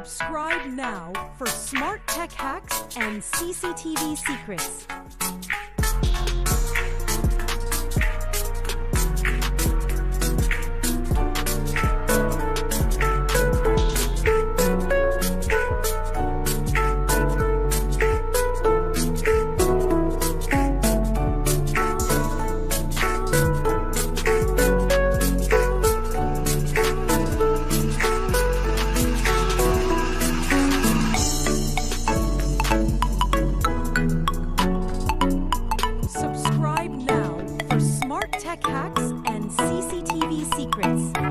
Subscribe now for smart tech hacks and CCTV secrets. Subscribe now for smart tech hacks and CCTV secrets.